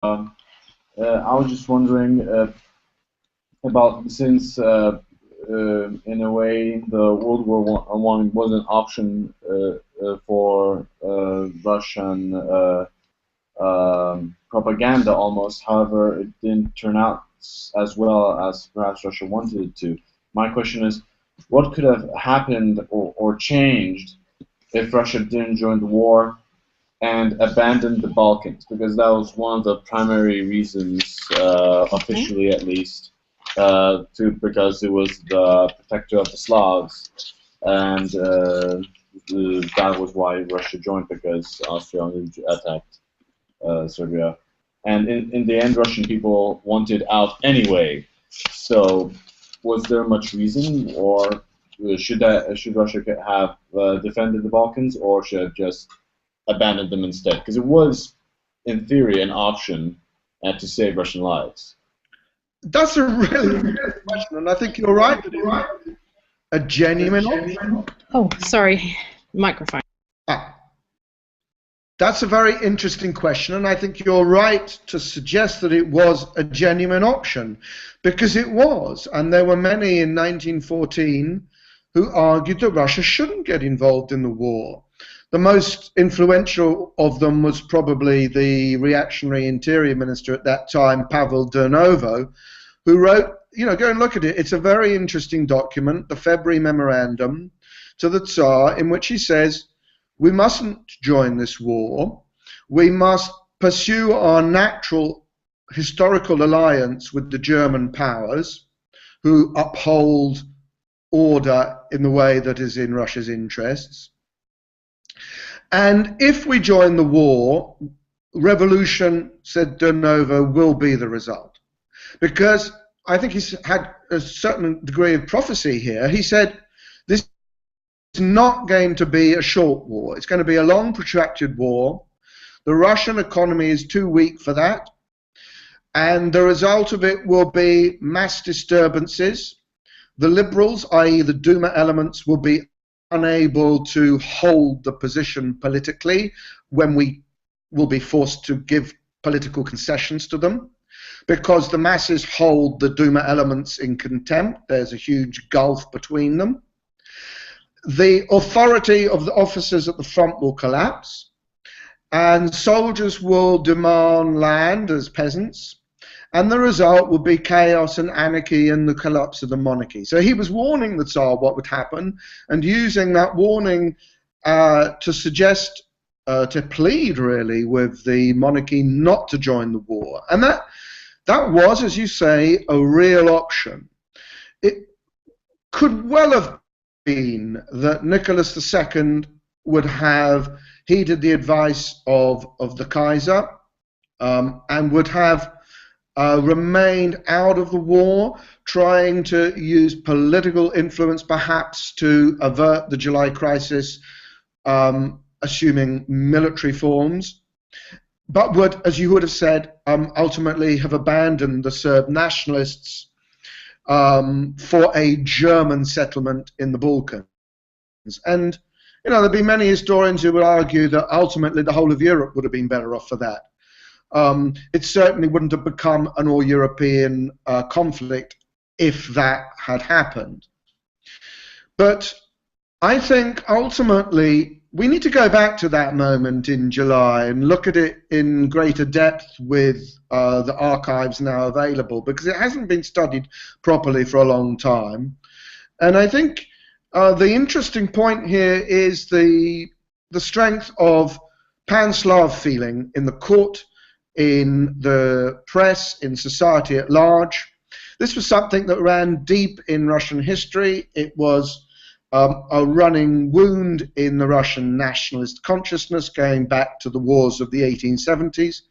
I was just wondering about since in a way the World War One was an option for Russian propaganda almost. However, it didn't turn out as well as perhaps Russia wanted it to. My question is, what could have happened or changed if Russia didn't join the war and abandoned the Balkans? Because that was one of the primary reasons, Okay. officially at least, because it was the protector of the Slavs, and that was why Russia joined because Austria-Hungary attacked Serbia. And in the end, Russian people wanted out anyway. So, was there much reason, or should Russia have defended the Balkans, or should have just abandoned them instead? Because it was, in theory, an option to save Russian lives. That's a really good question, and I think you're right that it's a genuine option. Oh, sorry. Microphone. Ah, that's a very interesting question, and I think you're right to suggest that it was a genuine option, because it was, and there were many in 1914 who argued that Russia shouldn't get involved in the war. The most influential of them was probably the reactionary interior minister at that time, Pavel Durnovo, who wrote, go and look at it. It's a very interesting document, the February Memorandum to the Tsar, in which he says, we mustn't join this war. We must pursue our natural historical alliance with the German powers, who uphold order in the way that is in Russia's interests. And if we join the war, revolution, said Durnovo, will be the result. Because I think he's had a certain degree of prophecy here. He said, this is not going to be a short war. It's going to be a long, protracted war. The Russian economy is too weak for that. And the result of it will be mass disturbances. The liberals, i.e. the Duma elements, will be unable to hold the position politically when we will be forced to give political concessions to them, because the masses hold the Duma elements in contempt. There's a huge gulf between them. The authority of the officers at the front will collapse, and soldiers will demand land as peasants, and the result will be chaos and anarchy and the collapse of the monarchy. So he was warning the Tsar what would happen, and using that warning to suggest, to plead really with the monarchy not to join the war. And that was, as you say, a real option. It could well have been that Nicholas II would have heeded the advice of the Kaiser and would have remained out of the war, trying to use political influence perhaps to avert the July crisis, assuming military forms, but would, as you would have said, ultimately have abandoned the Serb nationalists for a German settlement in the Balkans. And there'd be many historians who would argue that ultimately the whole of Europe would have been better off for that. It certainly wouldn't have become an all-European conflict if that had happened. But I think ultimately we need to go back to that moment in July and look at it in greater depth with the archives now available, because it hasn't been studied properly for a long time. And I think the interesting point here is the strength of pan-Slav feeling in the court, in the press, in society at large. This was something that ran deep in Russian history. It was a running wound in the Russian nationalist consciousness going back to the wars of the 1870s,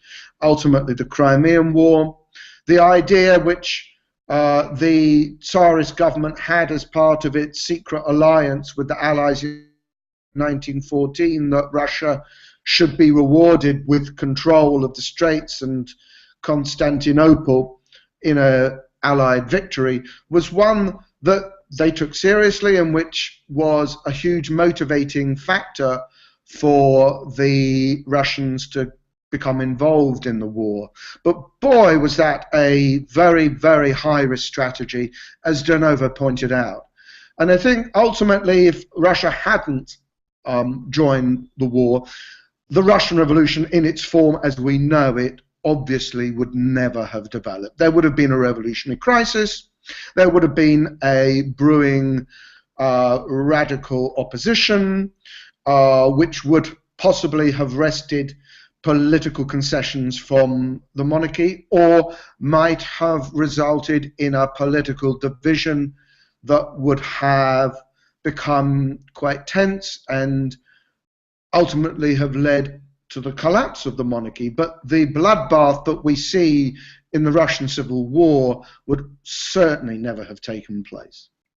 ultimately the Crimean War. The idea which the Tsarist government had as part of its secret alliance with the Allies in 1914, that Russia should be rewarded with control of the Straits and Constantinople in an Allied victory, was one that they took seriously and which was a huge motivating factor for the Russians to become involved in the war. But boy, was that a very, very high-risk strategy, as Danova pointed out. And I think ultimately, if Russia hadn't joined the war, the Russian Revolution in its form as we know it obviously would never have developed. There would have been a revolutionary crisis, there would have been a brewing radical opposition, which would possibly have wrested political concessions from the monarchy, or might have resulted in a political division that would have become quite tense and ultimately have led to the collapse of the monarchy. But the bloodbath that we see in the Russian Civil War would certainly never have taken place.